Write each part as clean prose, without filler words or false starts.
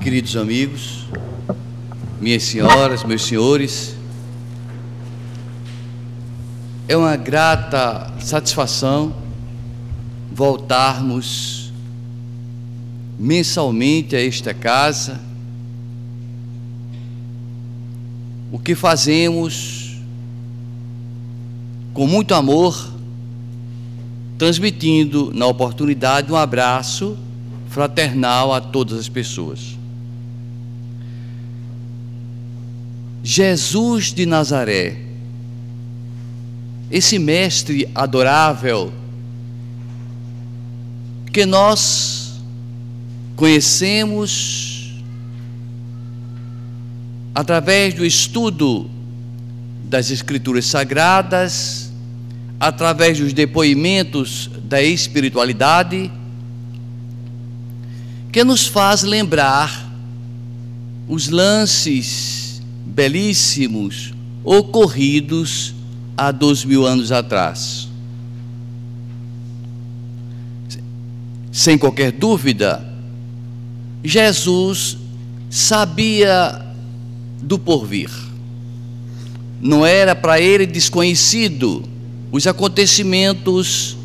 Queridos amigos, minhas senhoras, meus senhores, é uma grata satisfação voltarmos mensalmente a esta casa. O que fazemos com muito amor, transmitindo na oportunidade um abraço fraternal a todas as pessoas. Jesus de Nazaré, esse mestre adorável que nós conhecemos através do estudo das Escrituras Sagradas, através dos depoimentos da espiritualidade, que nos faz lembrar os lances belíssimos ocorridos há 2000 anos atrás. Sem qualquer dúvida, Jesus sabia do porvir. Não era para ele desconhecido os acontecimentos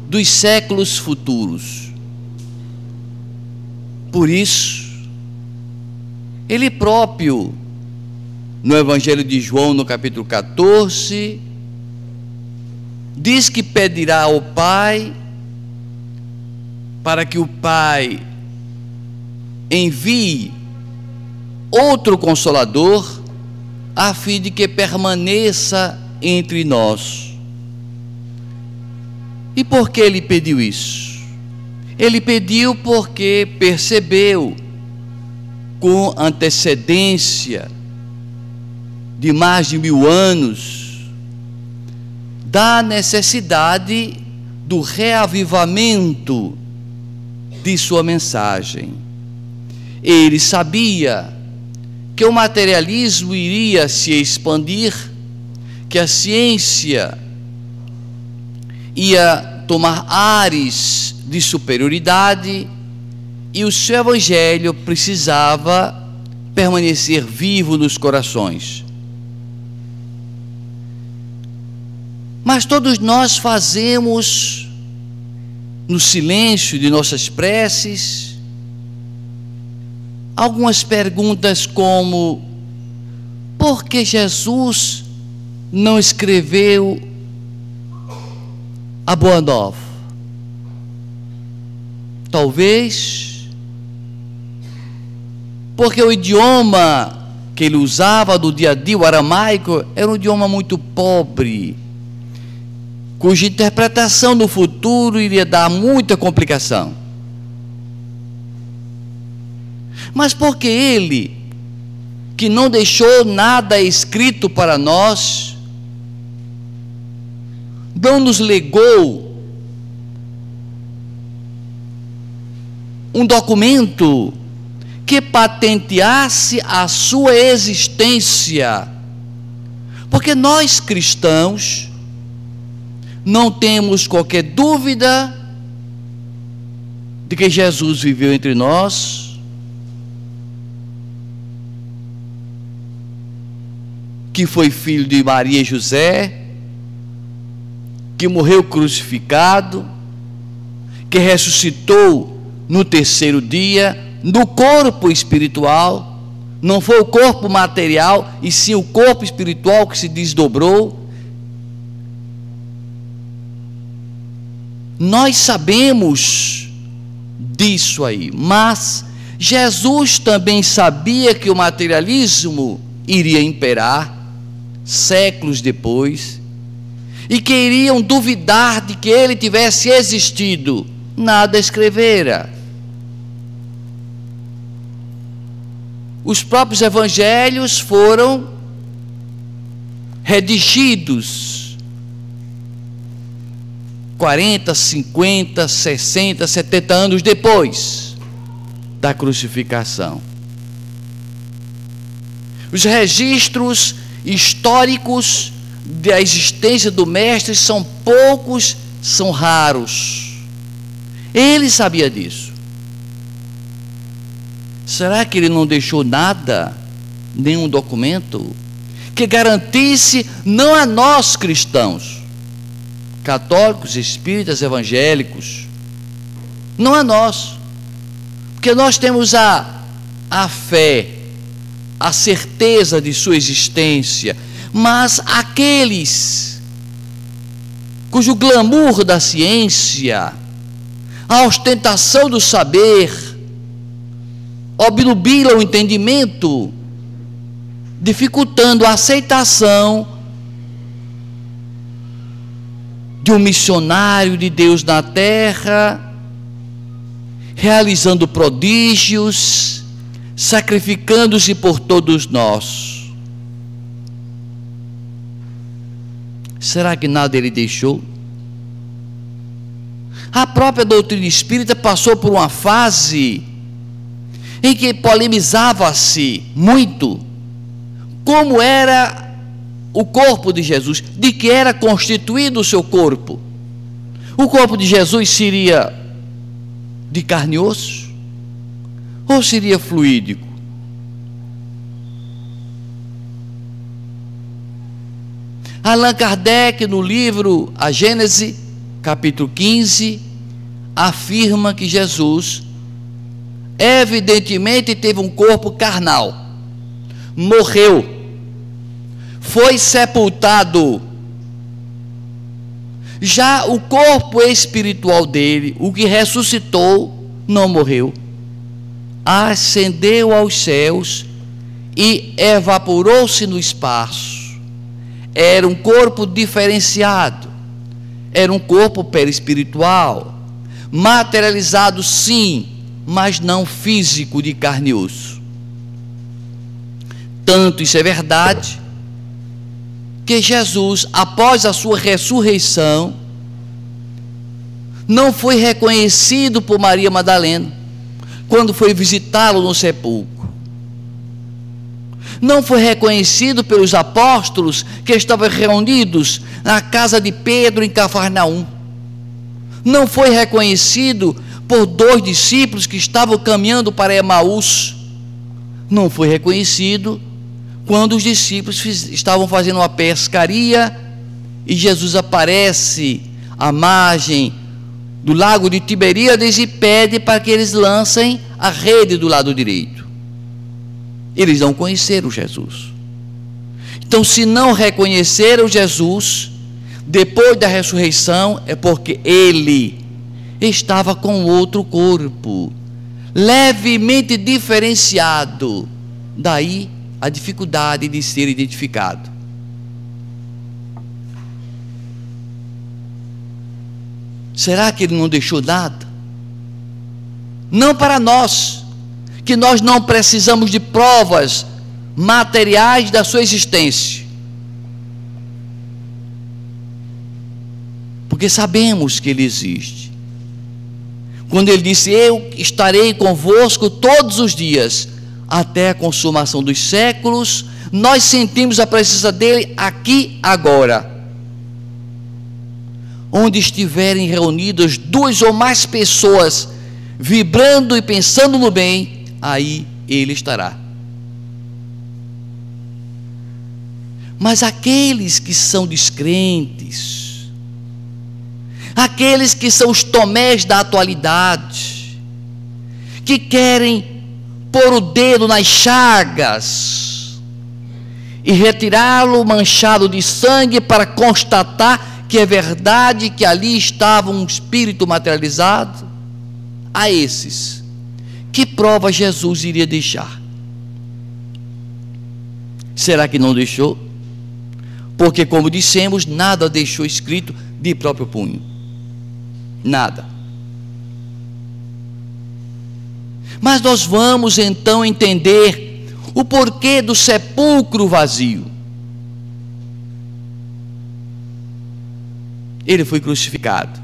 dos séculos futuros. Por isso, ele próprio, no Evangelho de João, no capítulo 14, diz que pedirá ao Pai para que o Pai envie outro Consolador, a fim de que permaneça entre nós. E por que ele pediu isso? Ele pediu porque percebeu com antecedência de mais de 1000 anos da necessidade do reavivamento de sua mensagem. Ele sabia que o materialismo iria se expandir, que a ciência ia tomar ares de superioridade e o seu evangelho precisava permanecer vivo nos corações. Mas todos nós fazemos, no silêncio de nossas preces, algumas perguntas como: por que Jesus não escreveu a Boa Nova? Talvez porque o idioma que ele usava do dia a dia, o aramaico, era um idioma muito pobre, cuja interpretação no futuro iria dar muita complicação. Mas porque ele, que não deixou nada escrito para nós, não nos legou um documento que patenteasse a sua existência? Porque nós cristãos não temos qualquer dúvida de que Jesus viveu entre nós, que foi filho de Maria e José, que morreu crucificado, que ressuscitou no terceiro dia, no corpo espiritual. Não foi o corpo material, e sim o corpo espiritual que se desdobrou. Nós sabemos disso aí, mas Jesus também sabia que o materialismo iria imperar séculos depois, e que iriam duvidar de que ele tivesse existido. Nada escrevera. Os próprios evangelhos foram redigidos 40, 50, 60, 70 anos depois da crucificação. Os registros históricos da existência do mestre são poucos, são raros. Ele sabia disso. Será que ele não deixou nada, nenhum documento, que garantisse, não a nós cristãos, católicos, espíritas, evangélicos, não a nós, porque nós temos a fé, a certeza de sua existência, mas aqueles cujo glamour da ciência, a ostentação do saber, obnubila o entendimento, dificultando a aceitação de um missionário de Deus na terra, realizando prodígios, sacrificando-se por todos nós. Será que nada ele deixou? A própria doutrina espírita passou por uma fase em que polemizava-se muito como era o corpo de Jesus, de que era constituído o seu corpo. O corpo de Jesus seria de carne e osso? Ou seria fluídico? Allan Kardec, no livro A Gênese, capítulo 15, afirma que Jesus evidentemente teve um corpo carnal, morreu, foi sepultado. Já o corpo espiritual dele, o que ressuscitou, não morreu, ascendeu aos céus e evaporou-se no espaço. Era um corpo diferenciado, era um corpo perispiritual, materializado sim, mas não físico, de carne e osso. Tanto isso é verdade, que Jesus, após a sua ressurreição, não foi reconhecido por Maria Madalena, quando foi visitá-lo no sepulcro. Não foi reconhecido pelos apóstolos que estavam reunidos na casa de Pedro em Cafarnaum. Não foi reconhecido por 2 discípulos que estavam caminhando para Emaús. Não foi reconhecido quando os discípulos estavam fazendo uma pescaria e Jesus aparece à margem do lago de Tiberíades e pede para que eles lancem a rede do lado direito. Eles não conheceram Jesus. Então, se não reconheceram Jesus depois da ressurreição, é porque ele estava com outro corpo, levemente diferenciado. Daí a dificuldade de ser identificado. Será que ele não deixou nada? Não para nós, que nós não precisamos de provas materiais da sua existência, porque sabemos que ele existe. Quando ele disse: eu estarei convosco todos os dias, até a consumação dos séculos, nós sentimos a presença dele aqui, agora. Onde estiverem reunidas 2 ou mais pessoas, vibrando e pensando no bem, aí ele estará. Mas aqueles que são descrentes, aqueles que são os Tomés da atualidade, que querem pôr o dedo nas chagas e retirá-lo manchado de sangue para constatar que é verdade que ali estava um espírito materializado, a esses, que prova Jesus iria deixar? Será que não deixou? Porque, como dissemos, nada deixou escrito de próprio punho. Nada. Mas nós vamos então entender o porquê do sepulcro vazio. Ele foi crucificado.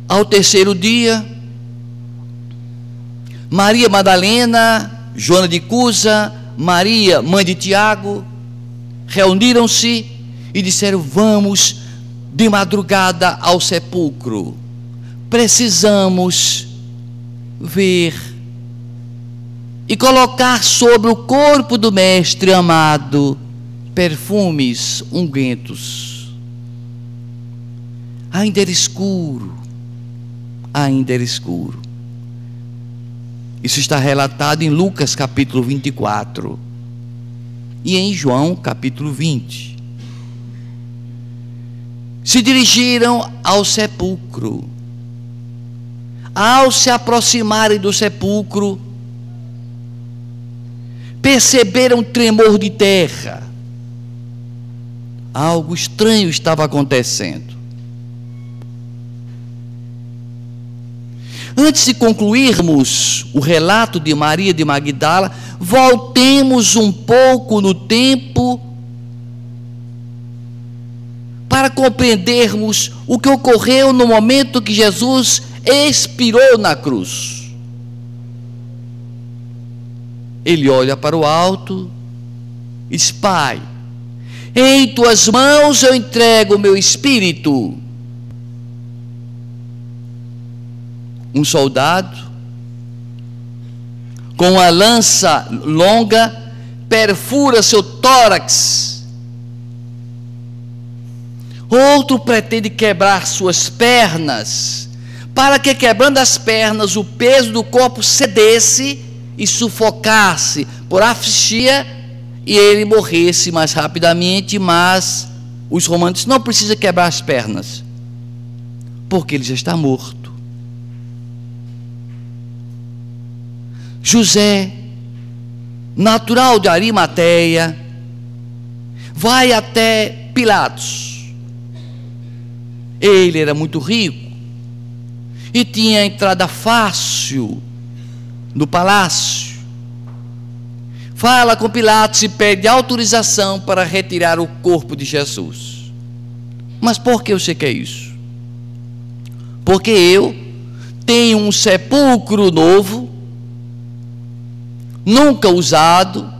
Ao 3º dia, Maria Madalena, Joana de Cusa, Maria, mãe de Tiago, reuniram-se e disseram: vamos de madrugada ao sepulcro, precisamos ver e colocar sobre o corpo do Mestre amado perfumes ungüentos. Ainda era escuro, ainda era escuro. Isso está relatado em Lucas capítulo 24 e em João capítulo 20. Se dirigiram ao sepulcro. Ao se aproximarem do sepulcro, perceberam um tremor de terra. Algo estranho estava acontecendo. Antes de concluirmos o relato de Maria de Magdala, voltemos um pouco no tempo para compreendermos o que ocorreu no momento que Jesus expirou na cruz. Ele olha para o alto e diz: Pai, em tuas mãos eu entrego o meu espírito. Um soldado com uma lança longa perfura seu tórax. Outro pretende quebrar suas pernas, para que, quebrando as pernas, o peso do corpo cedesse e sufocasse por asfixia e ele morresse mais rapidamente. Mas os romanos não precisam quebrar as pernas, porque ele já está morto. José, natural de Arimateia, vai até Pilatos. Ele era muito rico e tinha entrada fácil no palácio. Fala com Pilatos e pede autorização para retirar o corpo de Jesus. Mas por que você quer isso? Porque eu tenho um sepulcro novo, nunca usado.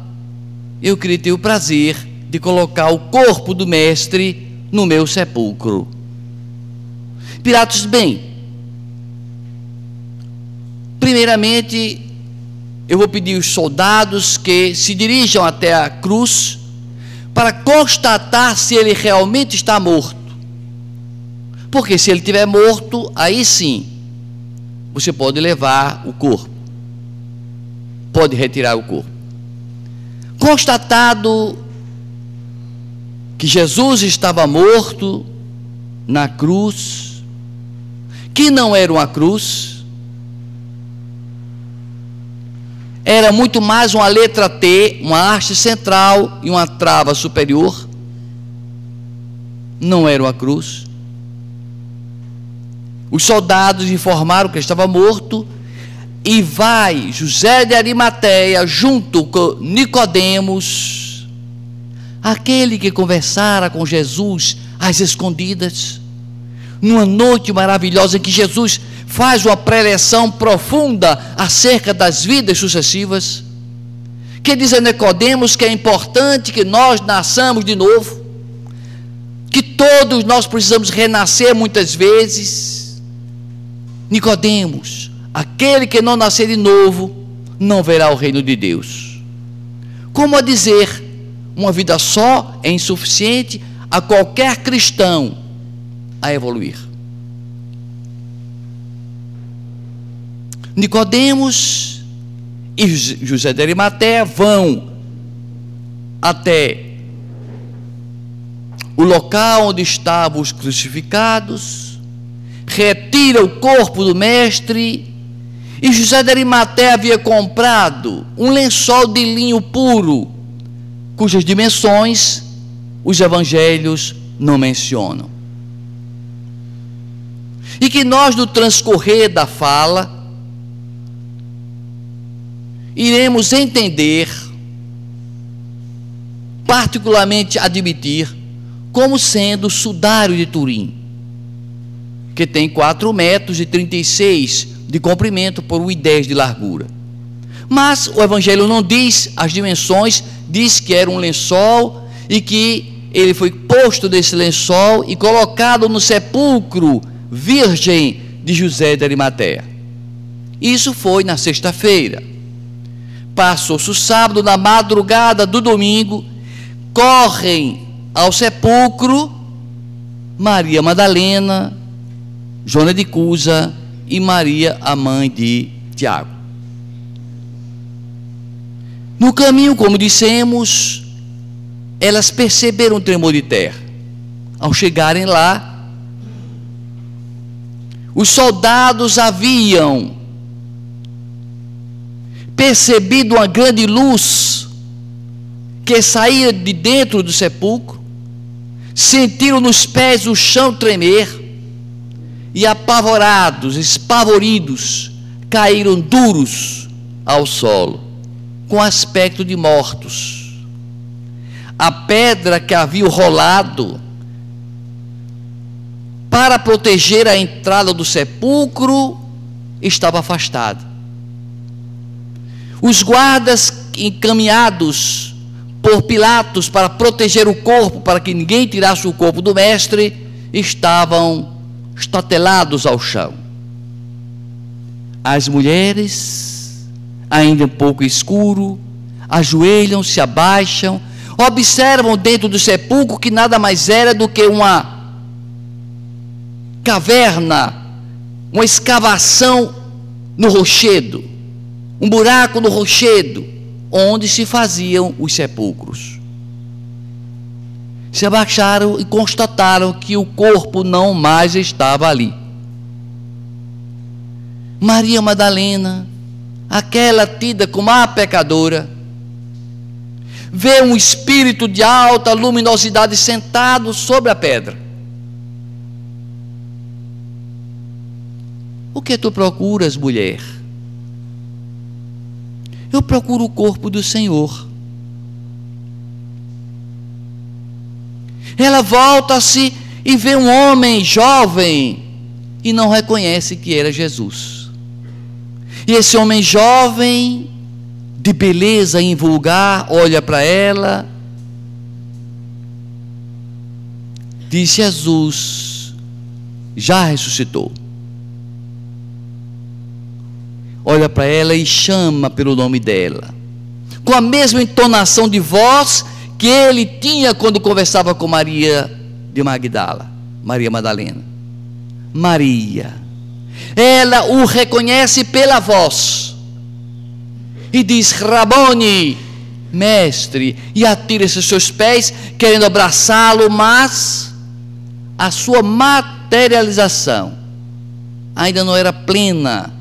Eu queria ter o prazer de colocar o corpo do Mestre no meu sepulcro. Pilatos, bem, primeiramente eu vou pedir os soldados que se dirijam até a cruz para constatar se ele realmente está morto. Porque se ele estiver morto, aí sim você pode levar o corpo, pode retirar o corpo. Constatado que Jesus estava morto na cruz, que não era uma cruz, era muito mais uma letra T, uma haste central e uma trava superior, não era uma cruz. Os soldados informaram que ele estava morto, e vai José de Arimateia junto com Nicodemos, aquele que conversara com Jesus às escondidas, numa noite maravilhosa em que Jesus faz uma preleção profunda acerca das vidas sucessivas, que diz a Nicodemos que é importante que nós nasçamos de novo, que todos nós precisamos renascer muitas vezes. Nicodemos, aquele que não nascer de novo não verá o reino de Deus. Como a dizer, uma vida só é insuficiente a qualquer cristão a evoluir. Nicodemos e José de Arimateia vão até o local onde estavam os crucificados, retira o corpo do Mestre. E José de Arimateia havia comprado um lençol de linho puro, cujas dimensões os evangelhos não mencionam. E que nós, no transcorrer da fala, iremos entender, particularmente admitir, como sendo o sudário de Turim, que tem 4 metros e 36 de comprimento por 1,10 de largura. Mas o evangelho não diz as dimensões, diz que era um lençol e que ele foi posto nesse lençol e colocado no sepulcro virgem de José de Arimateia. Isso foi na sexta-feira. Passou-se o sábado, na madrugada do domingo, correm ao sepulcro Maria Madalena, Joana de Cusa e Maria, a mãe de Tiago. No caminho, como dissemos, elas perceberam um tremor de terra. Ao chegarem lá, os soldados haviam percebido uma grande luz que saía de dentro do sepulcro, sentiram nos pés o chão tremer e, apavorados, espavoridos, caíram duros ao solo, com aspecto de mortos. A pedra que havia rolado para proteger a entrada do sepulcro estava afastada. Os guardas encaminhados por Pilatos para proteger o corpo, para que ninguém tirasse o corpo do mestre, estavam estatelados ao chão. As mulheres, ainda um pouco escuro, ajoelham, se abaixam, observam dentro do sepulcro que nada mais era do que uma caverna, uma escavação no rochedo, um buraco no rochedo, onde se faziam os sepulcros. Se abaixaram e constataram que o corpo não mais estava ali. Maria Madalena, aquela tida como a pecadora, vê um espírito de alta luminosidade sentado sobre a pedra. O que tu procuras, mulher? Eu procuro o corpo do Senhor. Ela volta-se e vê um homem jovem e não reconhece que era Jesus. E esse homem jovem, de beleza invulgar, olha para ela, diz: Jesus já ressuscitou. Olha para ela e chama pelo nome dela, com a mesma entonação de voz que ele tinha quando conversava com Maria de Magdala, Maria Madalena. Maria. Ela o reconhece pela voz e diz: Rabone, mestre, e atira-se aos seus pés, querendo abraçá-lo, mas a sua materialização ainda não era plena,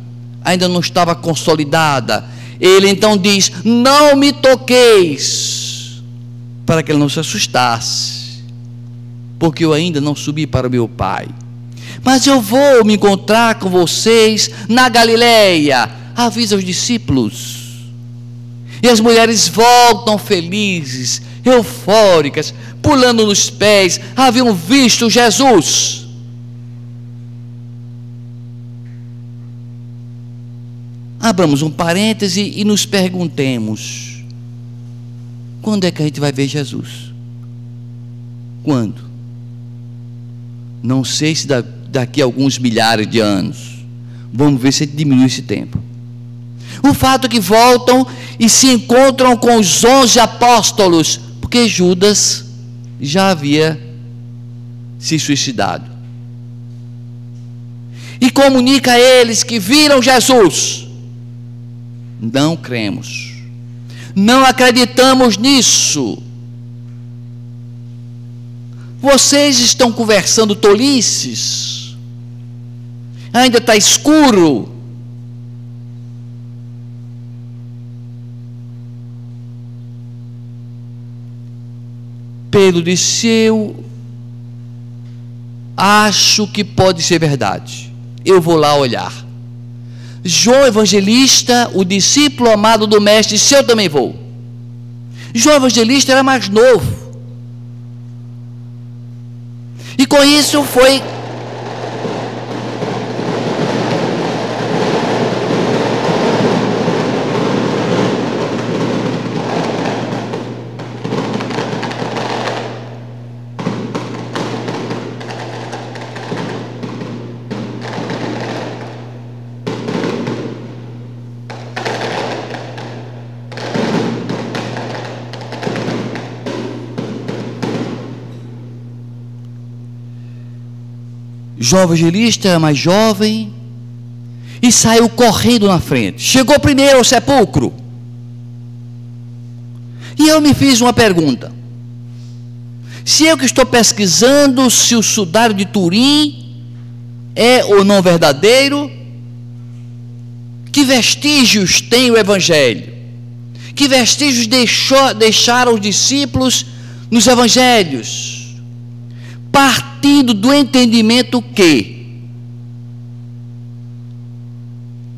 ainda não estava consolidada. Ele então diz: não me toqueis, para que ele não se assustasse, porque eu ainda não subi para o meu Pai, mas eu vou me encontrar com vocês na Galileia. Avisa os discípulos. E as mulheres voltam felizes, eufóricas, pulando nos pés, haviam visto Jesus. Abramos um parêntese e nos perguntemos: quando é que a gente vai ver Jesus? Quando? Não sei se daqui a alguns milhares de anos. Vamos ver se diminui esse tempo. O fato é que voltam e se encontram com os 11 apóstolos, porque Judas já havia se suicidado. E comunica a eles que viram Jesus. Não cremos, não acreditamos nisso. Vocês estão conversando tolices, ainda está escuro. Pedro disse: eu acho que pode ser verdade, eu vou lá olhar. João Evangelista, o discípulo amado do mestre, disse: eu também vou. João Evangelista era mais novo, e com isso foi João Evangelista era mais jovem e saiu correndo na frente. Chegou primeiro ao sepulcro. E eu me fiz uma pergunta. Se eu que estou pesquisando se o sudário de Turim é ou não verdadeiro, que vestígios tem o Evangelho? Que vestígios deixaram os discípulos nos Evangelhos? Partindo do entendimento que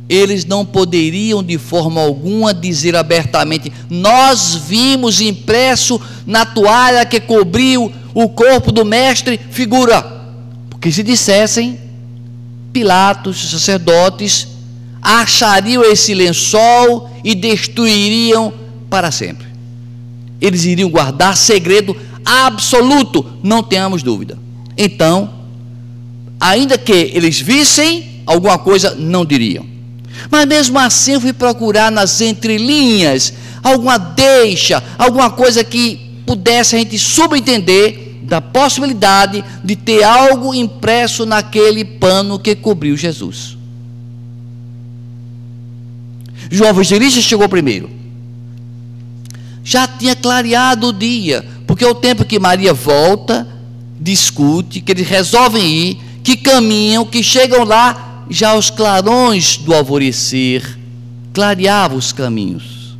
eles não poderiam de forma alguma dizer abertamente: nós vimos impresso na toalha que cobriu o corpo do mestre figura. Porque se dissessem, Pilatos, os sacerdotes, achariam esse lençol e destruiriam para sempre. Eles iriam guardar segredo absoluto, não tenhamos dúvida. Então, ainda que eles vissem alguma coisa, não diriam. Mas mesmo assim eu fui procurar nas entrelinhas alguma deixa, alguma coisa que pudesse a gente subentender da possibilidade de ter algo impresso naquele pano que cobriu Jesus. João Evangelista chegou primeiro. Já tinha clareado o dia, porque é o tempo que Maria volta, discute, que eles resolvem ir, que caminham, que chegam lá, já os clarões do alvorecer clareavam os caminhos.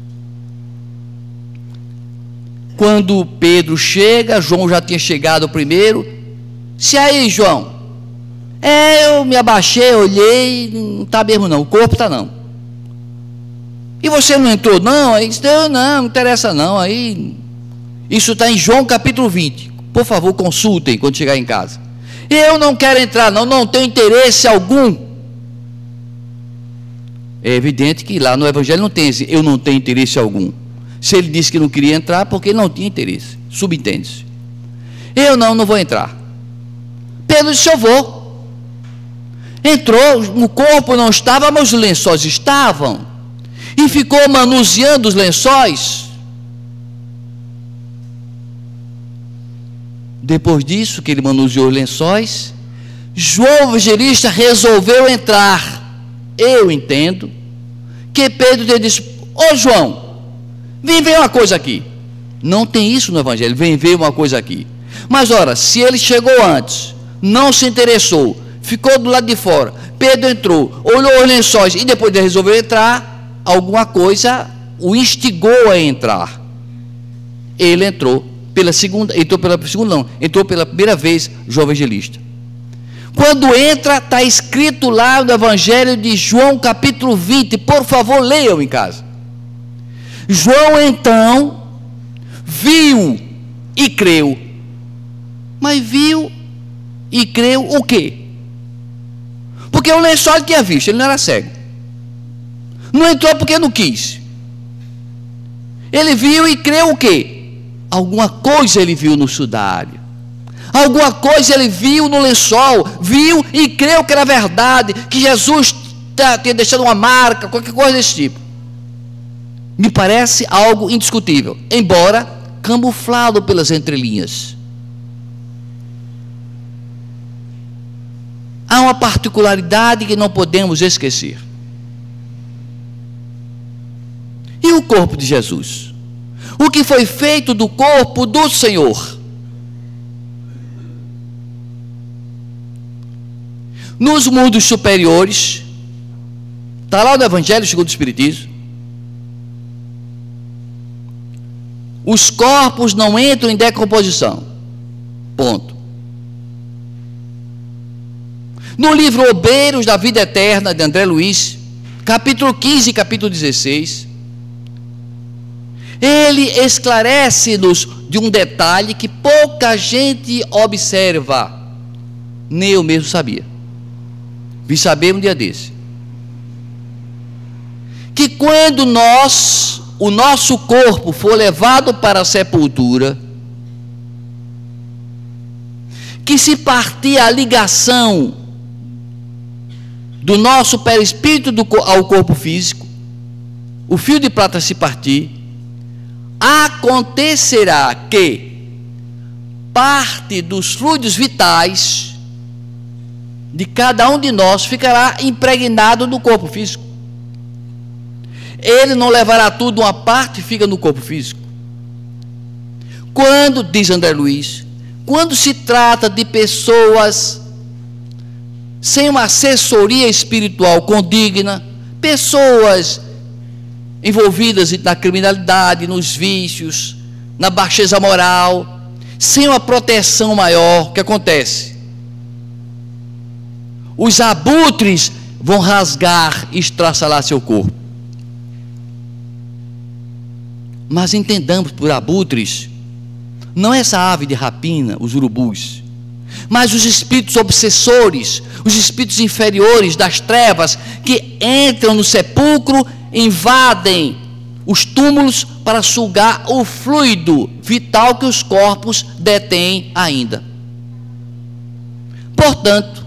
Quando Pedro chega, João já tinha chegado primeiro. Se aí, João, eu me abaixei, olhei, não está mesmo não, o corpo está não. E você não entrou não? Aí disse, não interessa não, aí, isso está em João capítulo 20, por favor consultem quando chegar em casa. Eu não quero entrar não tenho interesse algum. É evidente que lá no Evangelho não tem esse, eu não tenho interesse algum. Se ele disse que não queria entrar, porque ele não tinha interesse, subentende-se. Eu não vou entrar. Pedro disse, eu vou. Entrou, o corpo não estava, mas os lençóis estavam. E ficou manuseando os lençóis. Depois disso, que ele manuseou os lençóis, João Evangelista resolveu entrar. Eu entendo que Pedro disse, ô João, vem ver uma coisa aqui. Não tem isso no Evangelho, vem ver uma coisa aqui. Mas ora, se ele chegou antes, não se interessou, ficou do lado de fora, Pedro entrou, olhou os lençóis e depois ele resolveu entrar, alguma coisa o instigou a entrar. Ele entrou pela primeira vez, João Evangelista. Quando entra, está escrito lá no Evangelho de João capítulo 20, por favor leiam em casa. João então viu e creu. Mas viu e creu o quê? Porque o lençol ele tinha visto, ele não era cego. Não entrou porque não quis. Ele viu e creu o quê? Alguma coisa ele viu no sudário. Alguma coisa ele viu no lençol, viu e creu que era verdade, que Jesus tinha deixado uma marca, qualquer coisa desse tipo. Me parece algo indiscutível, embora camuflado pelas entrelinhas. Há uma particularidade que não podemos esquecer. E o corpo de Jesus? O que foi feito do corpo do Senhor? Nos mundos superiores, está lá no Evangelho segundo o Espiritismo, os corpos não entram em decomposição. Ponto. No livro Obreiros da Vida Eterna, de André Luiz, capítulo 15 e capítulo 16, ele esclarece-nos de um detalhe que pouca gente observa, nem eu mesmo sabia. Vi saber um dia desse, que quando o nosso corpo for levado para a sepultura, que se partir a ligação do nosso perispírito ao corpo físico, o fio de prata se partir, acontecerá que parte dos fluidos vitais de cada um de nós ficará impregnado no corpo físico. Ele não levará tudo uma parte e fica no corpo físico. Quando, diz André Luiz, quando se trata de pessoas sem uma assessoria espiritual condigna, pessoas envolvidas na criminalidade, nos vícios, na baixeza moral, sem uma proteção maior, o que acontece? Os abutres vão rasgar e estraçalar seu corpo. Mas entendamos por abutres, não essa ave de rapina, os urubus, mas os espíritos obsessores, os espíritos inferiores das trevas, que entram no sepulcro, invadem os túmulos para sugar o fluido vital que os corpos detêm ainda. Portanto,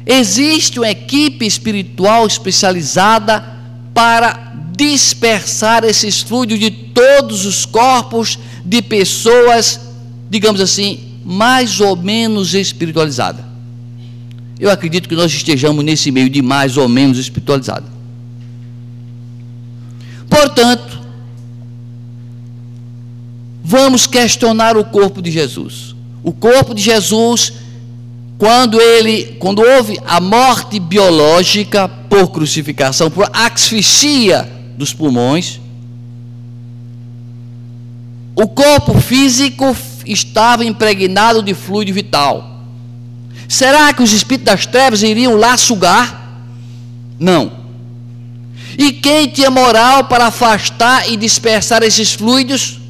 existe uma equipe espiritual especializada para dispersar esses fluidos de todos os corpos de pessoas, digamos assim, mais ou menos espiritualizadas. Eu acredito que nós estejamos nesse meio de mais ou menos espiritualizada. Portanto, vamos questionar o corpo de Jesus. O corpo de Jesus, quando houve a morte biológica por crucificação, por asfixia dos pulmões, o corpo físico estava impregnado de fluido vital. Será que os espíritos das trevas iriam lá sugar? Não. E quem tinha moral para afastar e dispersar esses fluidos?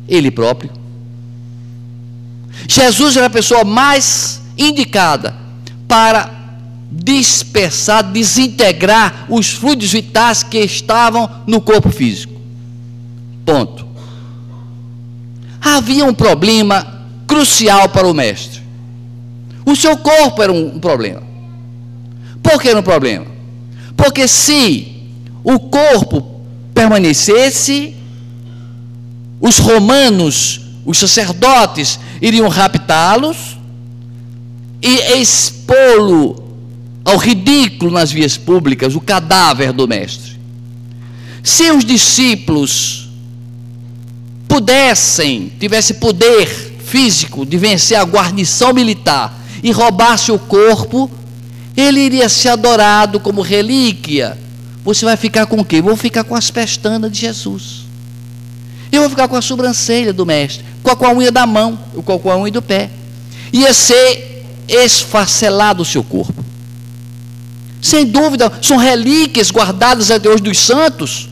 Ele próprio. Jesus era a pessoa mais indicada para dispersar, desintegrar os fluidos vitais que estavam no corpo físico. Ponto. Havia um problema crucial para o mestre. O seu corpo era um problema. Por que era um problema? Porque se o corpo permanecesse, os romanos, os sacerdotes, iriam raptá-los e expô-lo ao ridículo nas vias públicas, o cadáver do mestre. Se os discípulos tivesse poder físico de vencer a guarnição militar e roubasse o corpo, ele iria ser adorado como relíquia. Você vai ficar com o quê? Eu vou ficar com as pestanas de Jesus. Eu vou ficar com a sobrancelha do mestre, com a unha da mão, com a unha do pé. Ia ser esfacelado o seu corpo. Sem dúvida, são relíquias guardadas até hoje dos santos.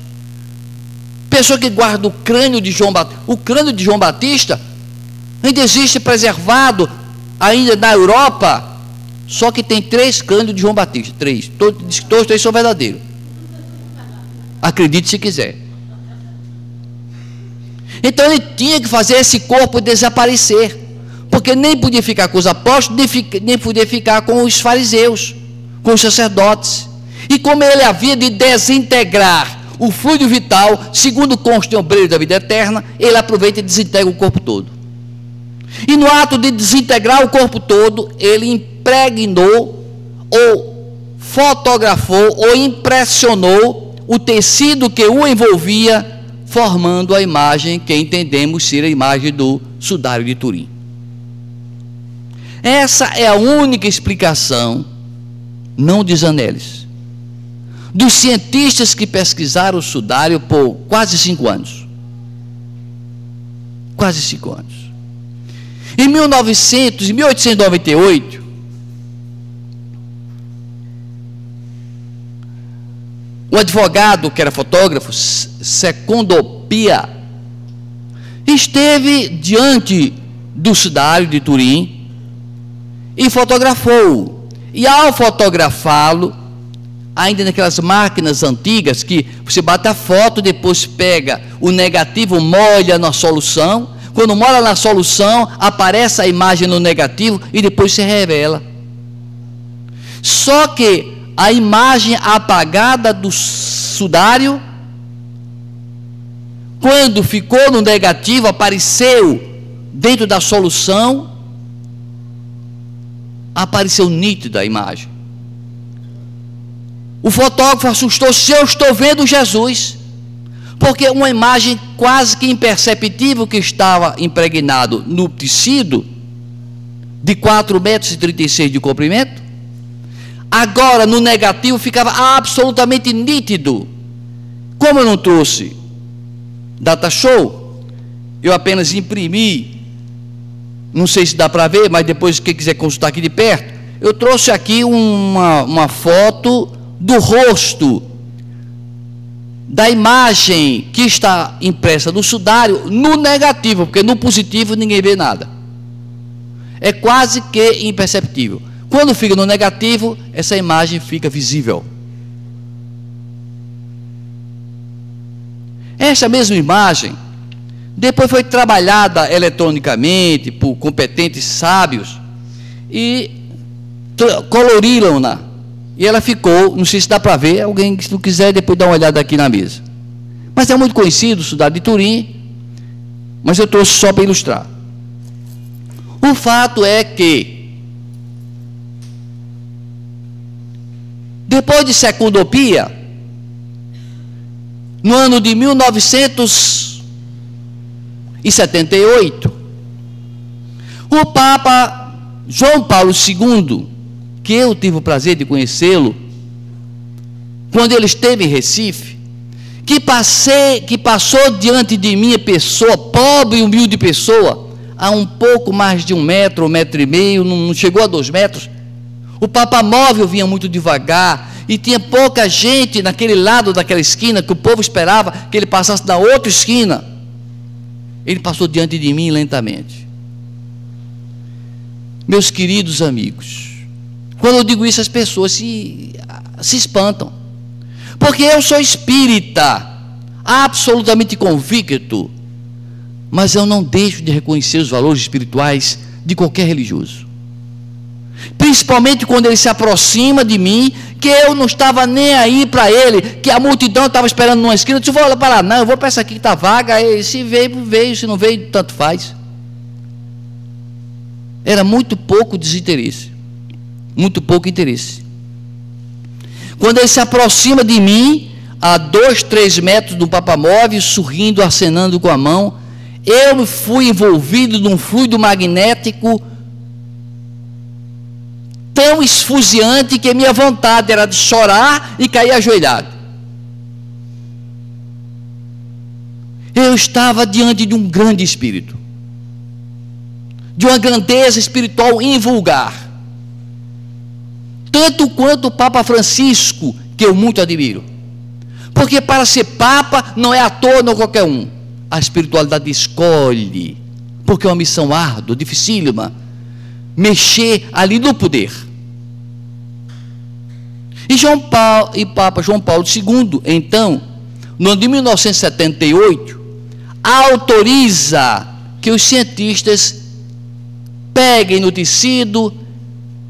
Pessoa que guarda o crânio de João Batista. O crânio de João Batista ainda existe preservado, ainda na Europa. Só que tem 3 crânios de João Batista. 3. Todos 3 são verdadeiros. Acredite se quiser. Então ele tinha que fazer esse corpo desaparecer. Porque nem podia ficar com os apóstolos, nem podia ficar com os fariseus, com os sacerdotes. E como ele havia de desintegrar o fluido vital, segundo consta em Obreiro da Vida Eterna, ele aproveita e desintegra o corpo todo. E no ato de desintegrar o corpo todo, ele impregnou, ou fotografou, ou impressionou o tecido que o envolvia, formando a imagem que entendemos ser a imagem do sudário de Turim. Essa é a única explicação, não diz Anelis, dos cientistas que pesquisaram o sudário por quase 5 anos. Quase 5 anos. Em 1898, o advogado, que era fotógrafo, Secondo Pia, esteve diante do sudário de Turim e fotografou. E ao fotografá-lo, ainda naquelas máquinas antigas que você bate a foto, depois pega o negativo, molha na solução. Quando molha na solução, aparece a imagem no negativo e depois se revela. Só que a imagem apagada do sudário, quando ficou no negativo, apareceu dentro da solução apareceu nítida a imagem. O fotógrafo assustou: se eu estou vendo Jesus, porque uma imagem quase que imperceptível que estava impregnado no tecido, de 4,36 metros de comprimento, agora no negativo ficava absolutamente nítido. Como eu não trouxe data show, eu apenas imprimi, não sei se dá para ver, mas depois quem quiser consultar aqui de perto, eu trouxe aqui uma foto do rosto, da imagem que está impressa no sudário, no negativo, porque no positivo ninguém vê nada. É quase que imperceptível. Quando fica no negativo, essa imagem fica visível. Essa mesma imagem depois foi trabalhada eletronicamente por competentes sábios e coloriram-na. E ela ficou, não sei se dá para ver, alguém que não quiser depois dá uma olhada aqui na mesa. Mas é muito conhecido, cidade de Turim, mas eu trouxe só para ilustrar. O fato é que, depois de Secundopia, no ano de 1978, o Papa João Paulo II, que eu tive o prazer de conhecê-lo, quando ele esteve em Recife, que passou diante de mim, pessoa, pobre e humilde pessoa, a um pouco mais de 1 metro, 1,5 metros, não chegou a 2 metros, o Papa móvel vinha muito devagar, e tinha pouca gente naquele lado daquela esquina, que o povo esperava que ele passasse na outra esquina. Ele passou diante de mim lentamente. Meus queridos amigos, quando eu digo isso, as pessoas se espantam, porque eu sou espírita, absolutamente convicto, mas eu não deixo de reconhecer os valores espirituais de qualquer religioso, principalmente quando ele se aproxima de mim, que eu não estava nem aí para ele, que a multidão estava esperando numa esquina. Eu disse: vou para lá, não, eu vou para essa aqui que está vaga, e se veio, veio, se não veio, tanto faz. Era muito pouco desinteresse, muito pouco interesse. Quando ele se aproxima de mim, a 2, 3 metros do papamóvel, sorrindo, acenando com a mão, eu fui envolvido num fluido magnético tão esfuziante que a minha vontade era de chorar e cair ajoelhado. Eu estava diante de um grande espírito, de uma grandeza espiritual invulgar, tanto quanto o Papa Francisco, que eu muito admiro, porque para ser Papa não é à toa, não qualquer um. A espiritualidade escolhe, porque é uma missão árdua, dificílima, mexer ali no poder. E Papa João Paulo II, então, no ano de 1978, autoriza que os cientistas peguem no tecido,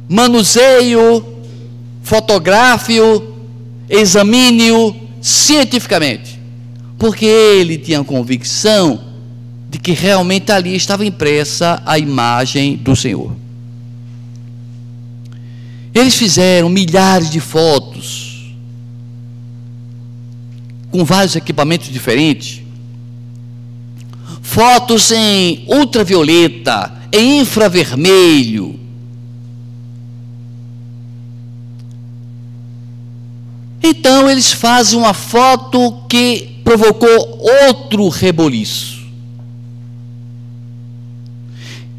manuseiem-o, fotografem-o, examine-o cientificamente, porque ele tinha a convicção de que realmente ali estava impressa a imagem do Senhor. Eles fizeram milhares de fotos, com vários equipamentos diferentes, fotos em ultravioleta, em infravermelho, então eles fazem uma foto que provocou outro reboliço.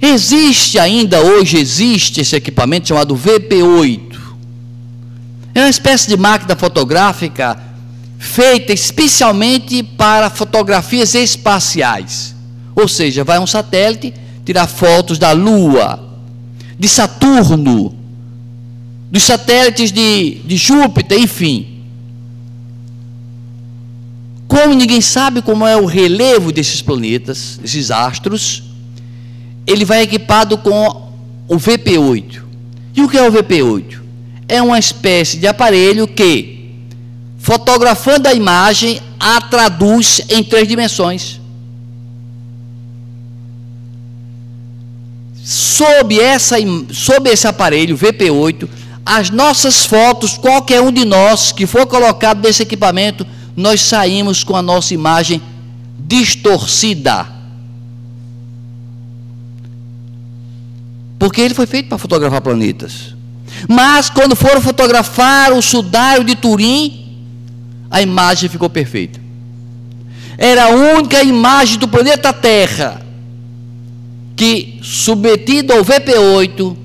Existe ainda hoje, existe esse equipamento chamado VP8. É uma espécie de máquina fotográfica feita especialmente para fotografias espaciais. Ou seja, vai um satélite tirar fotos da Lua, de Saturno, dos satélites de Júpiter, enfim. Como ninguém sabe como é o relevo desses planetas, desses astros, ele vai equipado com o VP8. E o que é o VP8? É uma espécie de aparelho que, fotografando a imagem, a traduz em 3 dimensões. sob esse aparelho VP8, as nossas fotos, qualquer um de nós que for colocado nesse equipamento, nós saímos com a nossa imagem distorcida. Porque ele foi feito para fotografar planetas. Mas quando foram fotografar o sudário de Turim, a imagem ficou perfeita. Era a única imagem do planeta Terra que, submetida ao VP8,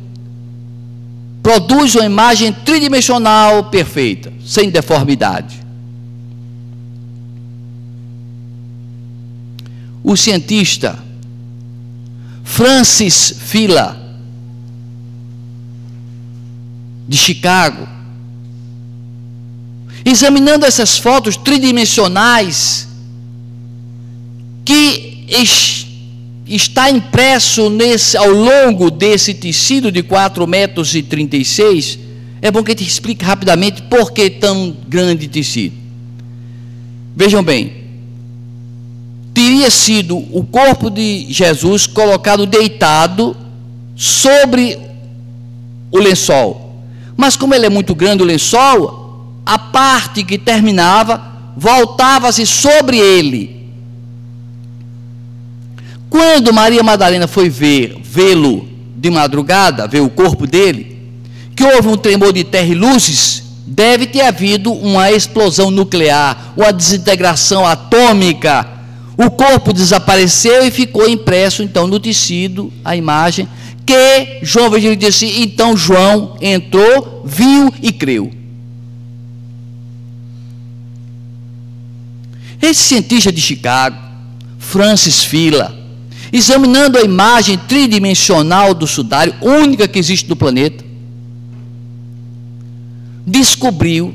produz uma imagem tridimensional perfeita, sem deformidade. O cientista Francis Fila, de Chicago, examinando essas fotos tridimensionais que está impresso ao longo desse tecido de 4,36 metros, é bom que a gente explique rapidamente por que tão grande tecido. Vejam bem, teria sido o corpo de Jesus colocado deitado sobre o lençol. Mas como ele é muito grande, o lençol, a parte que terminava, voltava-se sobre ele. Quando Maria Madalena foi vê-lo de madrugada, ver o corpo dele, que houve um tremor de terra e luzes, deve ter havido uma explosão nuclear, uma desintegração atômica. O corpo desapareceu e ficou impresso, então, no tecido, a imagem, que João Evangelista disse, então João entrou, viu e creu. Esse cientista de Chicago, Francis Fila, examinando a imagem tridimensional do sudário, única que existe no planeta, descobriu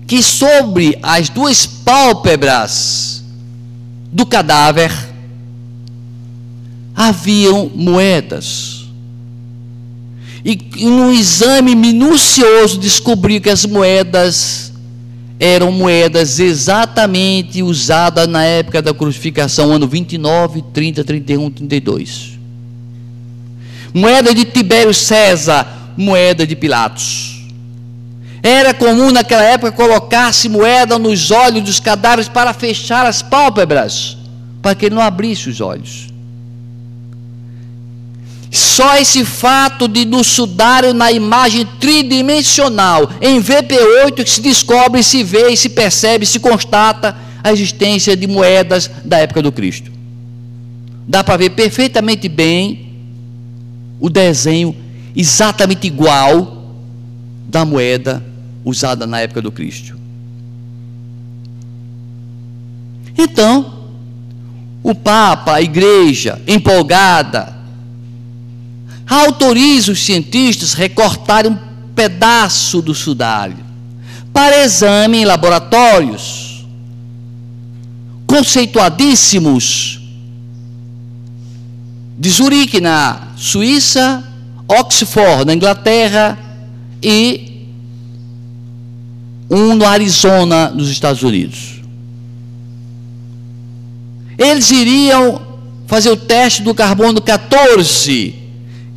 que sobre as duas pálpebras do cadáver haviam moedas. E num exame minucioso descobriu que as moedas eram moedas exatamente usadas na época da crucificação, ano 29, 30, 31, 32. Moeda de Tibério César, moeda de Pilatos. Era comum naquela época colocar-se moeda nos olhos dos cadáveres para fechar as pálpebras, para que ele não abrisse os olhos. Só esse fato de no sudário, na imagem tridimensional, em VP8, que se descobre, se vê, se percebe, se constata a existência de moedas da época do Cristo. Dá para ver perfeitamente bem o desenho exatamente igual da moeda usada na época do Cristo. Então, o Papa, a Igreja, empolgada, autoriza os cientistas a recortarem um pedaço do sudário para exame em laboratórios conceituadíssimos de Zurique, na Suíça, Oxford, na Inglaterra, e um no Arizona, nos Estados Unidos. Eles iriam fazer o teste do carbono 14,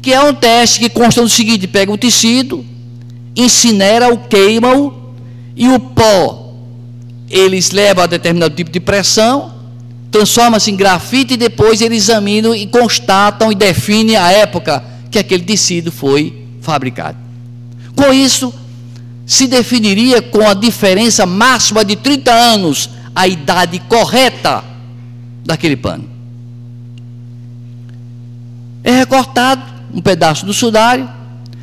que é um teste que consta do seguinte: pega o tecido, incinera-o, queima-o, e o pó eles levam a determinado tipo de pressão, transforma-se em grafite, e depois eles examinam e constatam e definem a época que aquele tecido foi fabricado. Com isso, se definiria com a diferença máxima de 30 anos a idade correta daquele pano. É recortado um pedaço do sudário,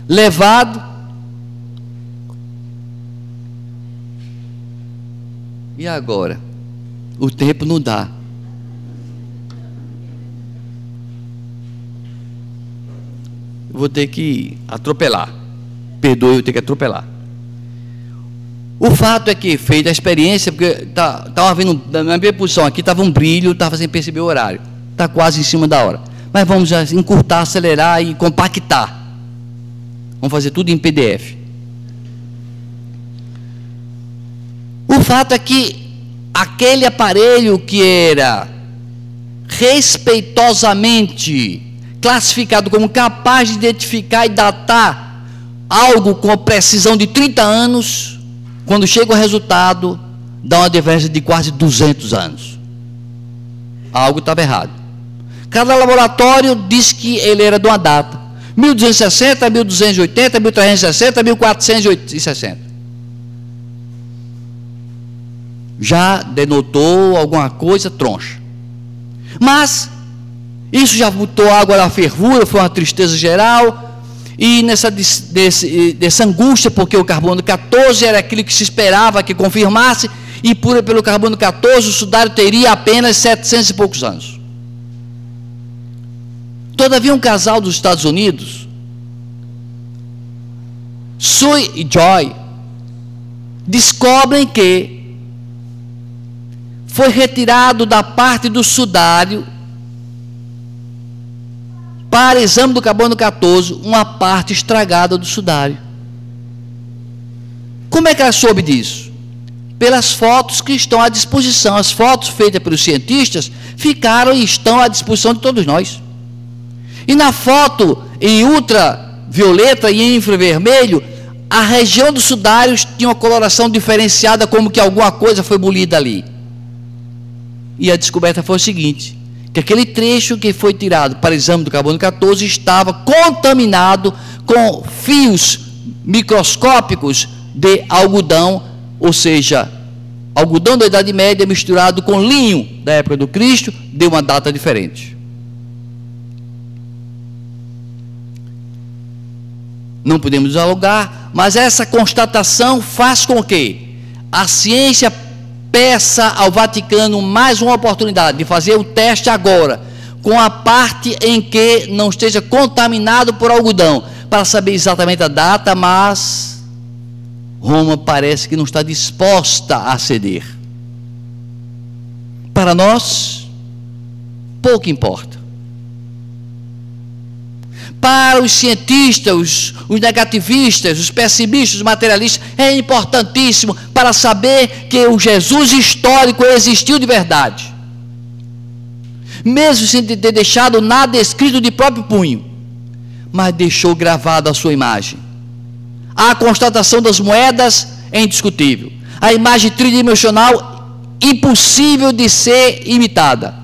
levado, e agora? O tempo não dá. Eu vou ter que atropelar. Perdoe, eu tenho que atropelar. O fato é que, feita a experiência, porque estava vendo, na minha posição aqui, estava um brilho, estava sem perceber o horário. Está quase em cima da hora. Mas vamos já encurtar, acelerar e compactar. Vamos fazer tudo em PDF. O fato é que aquele aparelho que era respeitosamente classificado como capaz de identificar e datar algo com a precisão de 30 anos, quando chega o resultado, dá uma diferença de quase 200 anos. Algo estava errado. Cada laboratório diz que ele era de uma data: 1260, 1280, 1360, 1460. Já denotou alguma coisa troncha. Mas isso já botou água na fervura, foi uma tristeza geral. E dessa angústia, porque o carbono 14 era aquilo que se esperava que confirmasse, e pelo carbono 14 o sudário teria apenas 700 e poucos anos. Todavia, um casal dos Estados Unidos, Sue e Joy, descobrem que foi retirado da parte do sudário para exame do carbono 14 uma parte estragada do sudário. Como é que ela soube disso? Pelas fotos que estão à disposição. As fotos feitas pelos cientistas ficaram e estão à disposição de todos nós. E na foto em ultravioleta e em infravermelho, a região dos sudários tinha uma coloração diferenciada, como que alguma coisa foi molida ali. E a descoberta foi o seguinte: que aquele trecho que foi tirado para exame do carbono 14 estava contaminado com fios microscópicos de algodão, ou seja, algodão da Idade Média misturado com linho da época do Cristo, deu uma data diferente. Não podemos dialogar, mas essa constatação faz com que a ciência peça ao Vaticano mais uma oportunidade de fazer o teste agora, com a parte em que não esteja contaminado por algodão, para saber exatamente a data, mas Roma parece que não está disposta a ceder. Para nós, pouco importa. Para os cientistas, os negativistas, os pessimistas, os materialistas, é importantíssimo para saber que o Jesus histórico existiu de verdade. Mesmo sem ter deixado nada escrito de próprio punho, mas deixou gravado a sua imagem. A constatação das moedas é indiscutível. A imagem tridimensional, impossível de ser imitada,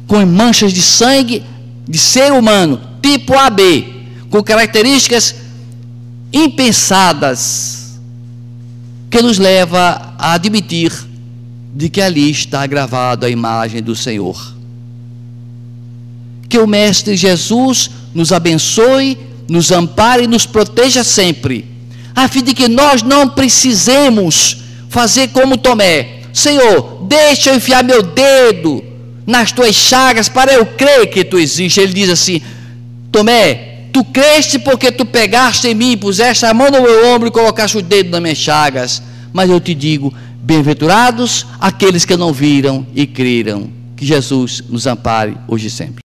com manchas de sangue de ser humano, tipo AB, com características impensadas, que nos leva a admitir de que ali está gravada a imagem do Senhor. Que o Mestre Jesus nos abençoe, nos ampare e nos proteja sempre, a fim de que nós não precisemos fazer como Tomé: Senhor, deixa eu enfiar meu dedo nas tuas chagas para eu crer que tu existes. Ele diz assim: Tomé, tu creste porque tu pegaste em mim, puseste a mão no meu ombro e colocaste o dedo nas minhas chagas. Mas eu te digo, bem-aventurados aqueles que não viram e creram. Que Jesus nos ampare hoje e sempre.